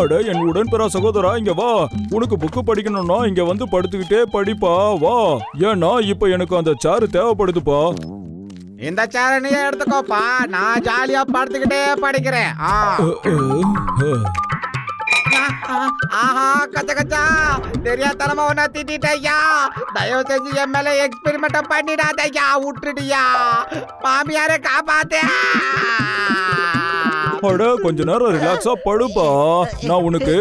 அட என் உடன்பிறா சகோதரா, இங்க வா. உனக்கு புக்கு படிக்கணும்னா இங்க வந்து படுத்துக்கிட்டே படிப்பா, வா. ஏன்னா இப்ப எனக்கு அந்த சேர் தேவைப்படுதுப்பா. இந்த சேர நீ எடுத்துக்கோப்பா, நான் ஜாலியா படுத்துக்கிட்டே படிக்கிறேன். ஆஹா கச்சா கச்சா, தெரியாதனமா உன்னை திட்டிட்டய்யா. தயவு செஞ்சு என் மேல எக்ஸ்பெரிமெண்ட் பண்ணிடாதய்யா, விட்டுடியா. மாமியாரை காப்பாத்தே. அட கொஞ்ச நேரம் ரிலாக்ஸா படுப்பா. நான் உனக்கு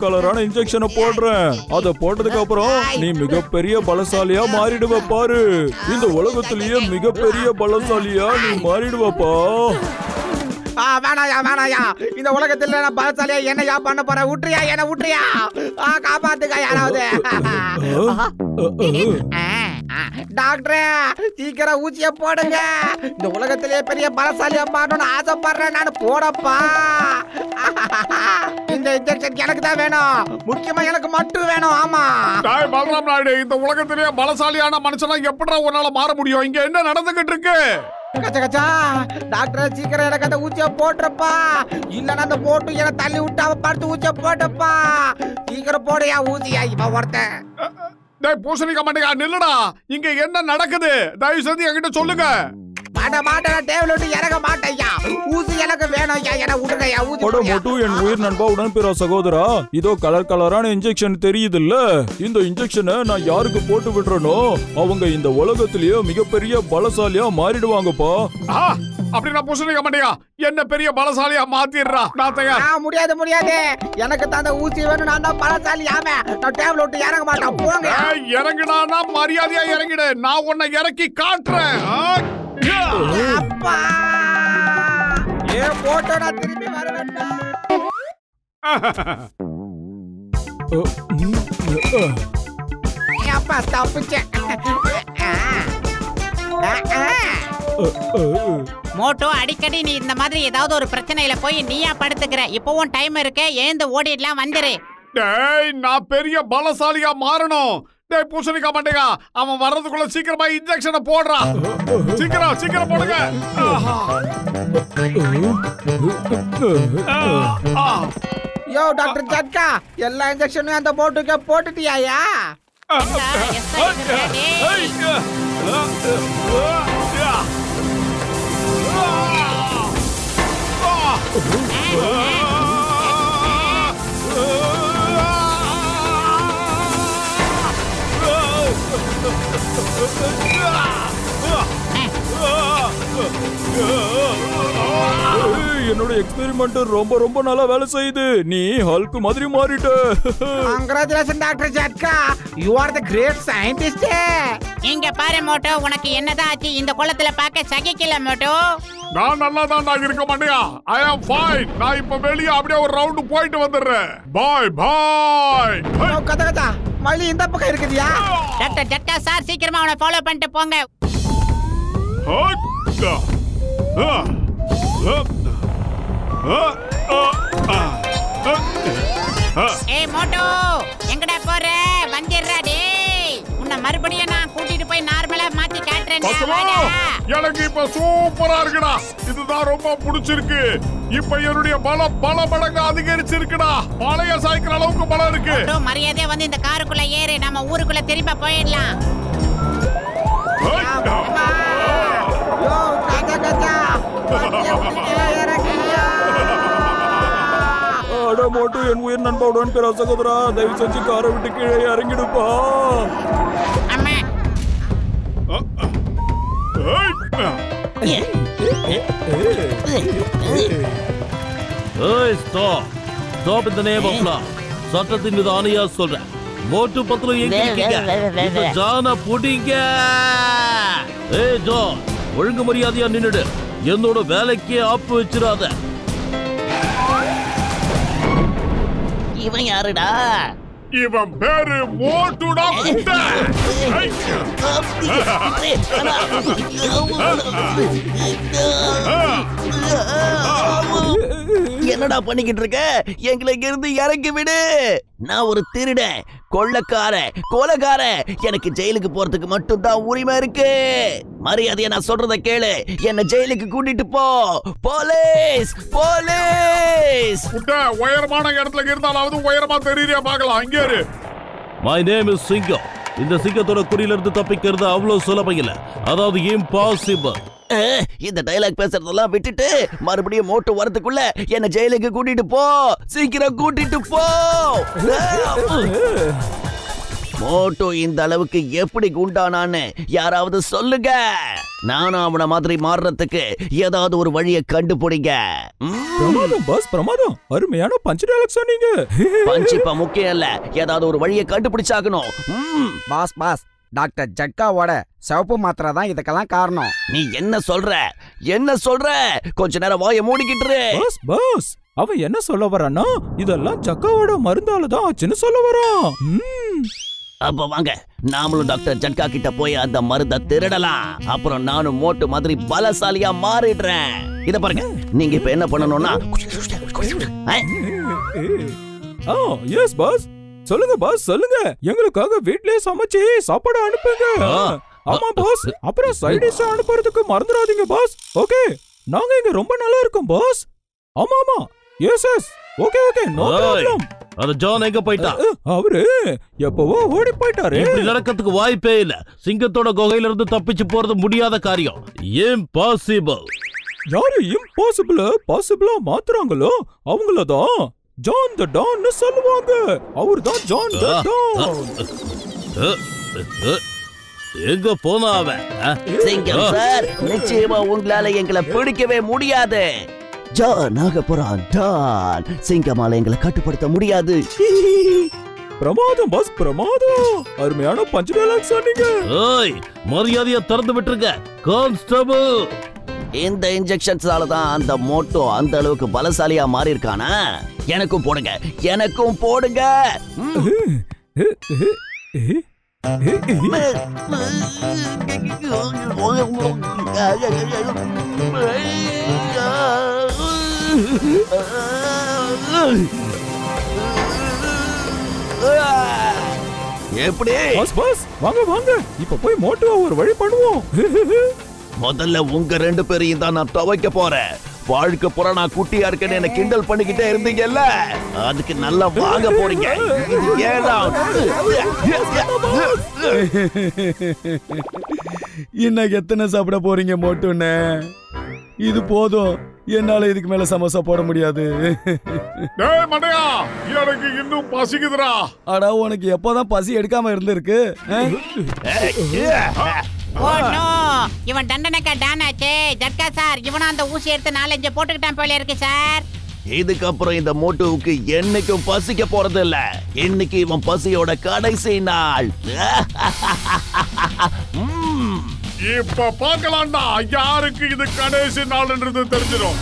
கலரான இன்ஜெக்ஷனை போடுறேன். அத போட்டதுக்கு அப்புறம் நீ மிகப்பெரிய பலசாலியா மாறிடுவ பாரு. இந்த உலகத்திலேயே மிகப்பெரிய பலசாலியா நீ மாறிடுவப்பா. வேணாயா, இந்த உலகத்துல நான் பலசாலியா என்னையா பண்ண போற? விட்டுறியா, என்ன விட்டுறியா? காப்பாத்துக்கா யாராவது. டாக்டரே, சீக்கிரம் ஊசிய போடுங்க. இந்த உலகத்திலேயே பெரிய பலசாலியா மாறணும்னு ஆசைப்படுறேன் நான். போடப்பா. இந்த இன்ஜெக்ஷன் எனக்கு தான் வேணும், முக்கியமா எனக்கு மட்டும் வேணும். ஆமா பலராம் நாயுடு, இந்த உலகத்திலேயே பலசாலியான மனுஷனா எப்படா உன்னால மாற முடியும்? இங்க என்ன நடந்துகிட்டு இருக்கு? கச்சா கச்சா, டாக்டர் சீக்கிரம் எனக்கு அந்த ஊசிய போட்டுறப்பா. இல்லன்னா அந்த போட்டு என்ன தள்ளி விட்டு அவ பார்த்து ஊசிய போட்டப்பா. சீக்கிரம் போடையா ஊசியா. இவன் ஒருத்தன் பூசணிக்க மாட்டேங்க, நில்லுடா. இங்க என்ன நடக்குது? தயவு செஞ்சு என்கிட்ட சொல்லுங்க. மாட்டேன், டேபிள் விட்டு இறங்க மாட்டேயா. ஊசி எனக்கு வேணும். என்ன விடுங்கயா ஊசி. மட்டும் என் உயிர் நண்பா உடன்பிறா சகோதரா, இதோ கலரான இன்ஜெக்ஷன் தெரியுதுல்ல. இந்த இன்ஜெக்ஷனை நான் யாருக்கு போட்டு விடுறனோ அவங்க இந்த உலகத்திலேயே மிகப்பெரிய பலசாலியா மாறிடுவாங்கப்பா. அப்படி நான் பூசணிக்க மாட்டேயா, என்ன பெரிய பலசாலியா மாத்திடுறா. நான் தயார். முடியாது, எனக்கு தான் அந்த ஊசி வேணும். நான் தான் பலசாலி. ஆமே, நான் டேபிள் விட்டு இறங்க மாட்டேன். போங்க. இறங்குனா மரியாதையா இறங்கிடு. நான் உன்னை இறக்கி காட்டுறேன். அப்பா, போட்டோ நான் திரும்பி வர வேண்டாம். அப்பா தப்பிச்சேன். மோட்டோ, அடிக்கடி நீ இந்த மாதிரி ஏதாவது ஒரு பிரச்சனையில போய் நீயா படுத்துக்கிற. இப்பவும் டைம் இருக்கு, ஏந்து ஓடிடலாம், வந்துரு. நான் பெரிய பலசாலியா மாறணும். பூசணிக்க மாட்டேங்க, அவன் வர்றதுக்குள்ள சீக்கிரமா இன்ஜெக்ஷனை போடுறா. சீக்கிரம் போடுங்க. யோ டாக்டர் ஜட்கா, எல்லா இன்ஜெக்ஷனும் அந்த போட்டுக்க போட்டுட்டியாயா? என்னோட எக்ஸ்பெரிமெண்ட் ரொம்ப நல்லா வேலை செய்யுது. நீ ஹல்க் மாதிரி மாறிட்ட. Congratulation doctor Jhatka, you are the great scientist. இங்க பாரு மோட்டோ, உனக்கு என்னதான் ஆச்சு? இந்த குளத்துல பார்க்க சகிக்கல மோட்டோ. நான் நல்லா தான் இருக்க மாட்டேயா. ஐ அம் ஃபைன். நான் இப்ப வெளிய அப்படியே ஒரு ரவுண்ட் போயிட்டு வந்துடுறேன். பாய். கதகதா, மல்லி இந்த பக்கம் இருக்குதியா? டாக்டர் ஜட்கா சார், சீக்கிரமா அவனை ஃபாலோ பண்ணிட்டு போங்க. ஏய் மோட்டோ, எங்கடா போற? வந்திரடா டேய். உன்னை மறுபடியும் நான் கூட்டிட்டு போய் நார்மலா மாத்தி காட்றேன். எனக்கு இப்ப சூப்பரா இருக்குடா. இதுதான் ரொம்ப பிடிச்சிருக்கு. இப்ப என்னுடைய பலம் பல மடங்கு அதிகரிச்சிருக்குடா. பழைய சைக்கிள் அளவுக்கு பலம் இருக்கு. மரியாதையா வந்து இந்த காருக்குள்ள ஏறு, நம்ம ஊருக்குள்ள திரும்ப போயிடலாம். அட மோட்டு, என் உயிர் நண்பா உடன்பிறா சகோதரா, தயவு செஞ்சு காரை விட்டு கீழே இறங்கிடுப்பா. Stop in the name of law. சட்டத்தின் மீது ஆணையா சொல்றேன். மோட்டு பத்திரம் எங்க இருக்கீங்க? ஜான புடிங்க. ஏய் ஜான், ஒழுங்கு மரியாதையா நின்னுடு. என்னோட வேலைக்கே ஆப்பு வச்சிராத. இவன் யாருடா? இவன் பேரு மோட்டுடா. என்ன என்னடா பண்ணிக்கிட்டு இருக்க? எங்களை இருந்து இறக்கி விடு. நான் ஒரு திருடன், கொலைகாரன். எனக்கு ஜெயிலுக்கு போறதுக்கு மட்டும் தான் உரிமை இருக்கு. மரியாதையா நான் சொல்றத கேளு. என்ன ஜெயிலுக்கு கூட்டிட்டு போ. போலீஸ். உயரமான இடத்துல இருந்தாலாவது உயரமா தெரியறியா பார்க்கலாம். இங்கே இரு. மை நேம் இஸ் சிங்கம். இந்த சிங்கத்தோட குறியில இருந்து தப்பிக்கிறது அவ்வளவு சுலபம் இல்ல. அதாவது இம்பாசிபிள். இந்த டயலாக் பேசுறதெல்லாம் விட்டுட்டு மறுபடியும் மோட்டு வரதுக்குள்ள என்ன ஜெயிலுக்கு கூட்டிட்டு போ. சீக்கிரம் கூட்டிட்டு போ. மோட்டு இந்த அளவுக்கு எப்படி குண்டானான்னு யாராவது சொல்லுங்க. நானும் அவன மாதிரி மாறுறதுக்கு ஏதாவது ஒரு வழியை கண்டுபிடிங்க. பிரமாதம் பாஸ், பிரமாதம். அருமையான பஞ்ச் டயலாக் சொன்னீங்க. பஞ்ச் இப்ப முக்கியம் இல்ல, ஏதாவது ஒரு வழியை கண்டுபிடிச்சாகணும். பாஸ் டாக்டர் ஜட்காவோட சிவப்பு மாத்திரை தான் இதுக்கெல்லாம் காரணம். நீ என்ன சொல்ற? கொஞ்ச நேரம் வாயை மூடிக்கிட்டு. பாஸ் அவன் என்ன சொல்ல வரான்னா, இதெல்லாம் ஜக்காவோட மருந்தால தான் ஆச்சுன்னு சொல்ல வரான். அப்ப வாங்க, நாமளும் டாக்டர் ஜட்கா கிட்ட போய் அந்த மருந்தை திருடலாம். அப்புறம் நானும் மோட்டு மாதிரி பலசாலியா மாறிடுறேன். இத பாருங்க, நீங்க இப்ப என்ன பண்ணணும்னா, எஸ் பாஸ், சொல்லுங்க பாஸ், சொல்லுங்க. எங்களுக்காக வீட்லயே சமைச்சு சாப்பாடு அனுப்புங்க. ஆமா பாஸ், அப்புறம் சைட் டிஷ் அனுப்புறதுக்கு மறந்துடாதீங்க பாஸ். ஓகே, நாங்க இங்க ரொம்ப நல்லா இருக்கோம் பாஸ். ஆமா எஸ் ஓகே நோ ப்ராப்ளம். அது ஜான் எங்க போயிட்டா? அவரு எப்பவோ ஓடி போயிட்டாரு. இப்படி நடக்கிறதுக்கு வாய்ப்பே இல்ல. சிங்கத்தோட குகையில இருந்து தப்பிச்சு போறது முடியாத காரியம். இம்பாசிபிள். யாரு பாசிபிளா மாத்துறாங்களோ அவங்களதான் ஜான் த டான்னு சொல்லுவாங்க. அவர்தான் ஜான் த டான். எங்க போனா அவன்? சிங்கம் சார், நிச்சயமா உங்களால எங்களை பிடிக்கவே முடியாது. ஜான் ஆக போறான் டான். சிங்கமால எங்களை கட்டுப்படுத்த முடியாது. பிரமாதம் பாஸ், பிரமாதம். அருமையான பஞ்ச் டயலாக் சொன்னீங்க. ஏய், மரியாதையா திறந்து விட்டுருங்க கான்ஸ்டபிள். இந்த இன்ஜெக்ஷன்ஸால தான் அந்த மோட்டோ அந்த அளவுக்கு பலசாலியா மாறி இருக்கானா? எனக்கும் போடுங்க. எப்படி? பாஸ் வாங்க இப்ப போய் மோட்டோவை ஒரு வழி பண்ணுவோம். முதல்ல உங்க 2 பேரையும் தான் நான் துவைக்க போறேன். வாழ்க்கை புற நான் குட்டியா இருக்கேன்னு என்ன கிண்டல் பண்ணிக்கிட்டே இருந்தீங்கல்ல, அதுக்கு நல்லா வாங்க போறீங்க. இன்னைக்கு எத்தனை சாப்பிட போறீங்க மோட்டுன்னு? இது போதும், என்னால இதுக்கு மேல சமோசா போட முடியாது. டேய் மண்டையா, எனக்கு இன்னும் பசிக்குதுடா. அடா, உனக்கு எப்போதான் பசி எடுக்காம இருந்திருக்கு? இவன் தண்டனைக்கா டான் ஆச்சு. ஜட்கா சார், இவனும் அந்த ஊசி எடுத்து 4-5 போட்டுக்கிட்டான் போல இருக்கு சார். இதுக்கப்புறம் இந்த மோட்டுவுக்கு என்னைக்கும் பசிக்க போறது இல்ல. இன்னைக்கு இவன் பசியோட கடைசி நாள். இப்ப பார்க்கலாம்டா யாருக்கு இது கடைசி நாள்ன்றது தெரிஞ்சிடும்.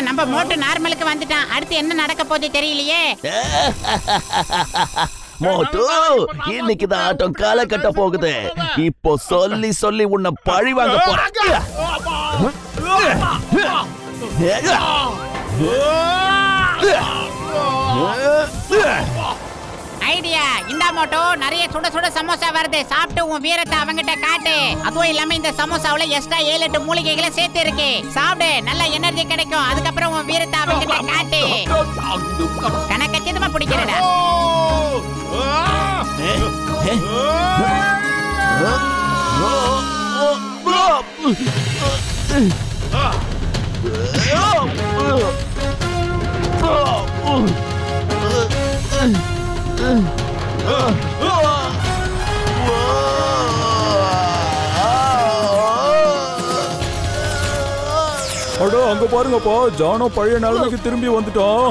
நம்ம மோட்டு நார்மலுக்கு வந்துட்டான். அடுத்து என்ன நடக்க போகுது தெரியலையே. மோட்டு, இன்னைக்கு தான் ஆட்டம் கால கட்ட போகுது. இப்போ சொல்லி சொல்லி உன்னை பழி வாங்க போறேன். ஐடியா. இந்த மோட்டோ நிறைய சுட சுட சமோசா வருது. சாப்பிட்டு உன் வீரத்தை அவங்கிட்ட காட்டு. அதுவும் இல்லாம இந்த சமோசாவுல எக்ஸ்ட்ரா 7-8 மூலிகைகளை சேர்த்து இருக்கு. சாப்பிடு, நல்ல எனர்ஜி கிடைக்கும். அதுக்கப்புறம் உன் வீரத்தை அவங்கிட்ட காட்டு. கணக்க சிதமா பிடிக்கிறடா. அடோ அங்க பாருங்கப்பா, ஜானோ பழைய நிலைமைக்கு திரும்பி வந்துட்டான்.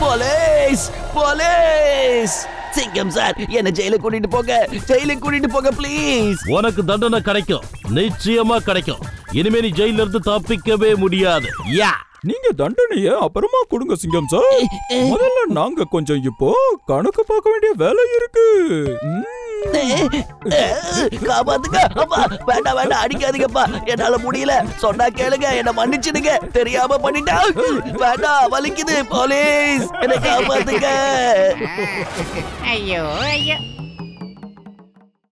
போலீஸ் போலீஸ் சிங்கம் சார், என்ன ஜெயிலுக்கு கூட்டிட்டு போங்க, ஜெயிலுக்கு கூட்டிட்டு போங்க ப்ளீஸ். உனக்கு தண்டனை கிடைக்கும், நிச்சயமா கிடைக்கும். இனிமே நீ ஜெயில இருந்து தப்பிக்கவே முடியாது. யா, நீங்க தண்டனைய அப்புறமா கொடுங்க சிங்கம் சார். முதல்ல நாங்க கொஞ்சம் இப்போ கணக்கு பார்க்க வேண்டிய வேலை இருக்கு. காப்பாத்துங்க அப்பா. வேண்டாம் வேண்டாம், அடிக்காதீங்கப்பா, என்னால முடியல. சொன்னா கேளுங்க, என்ன மன்னிச்சிடுங்க, தெரியாம பண்ணிட்டா. வேண்டாம், வலிக்குது. போலீஸ், என்ன காப்பாத்துங்க. ஐயோ ஐயோ.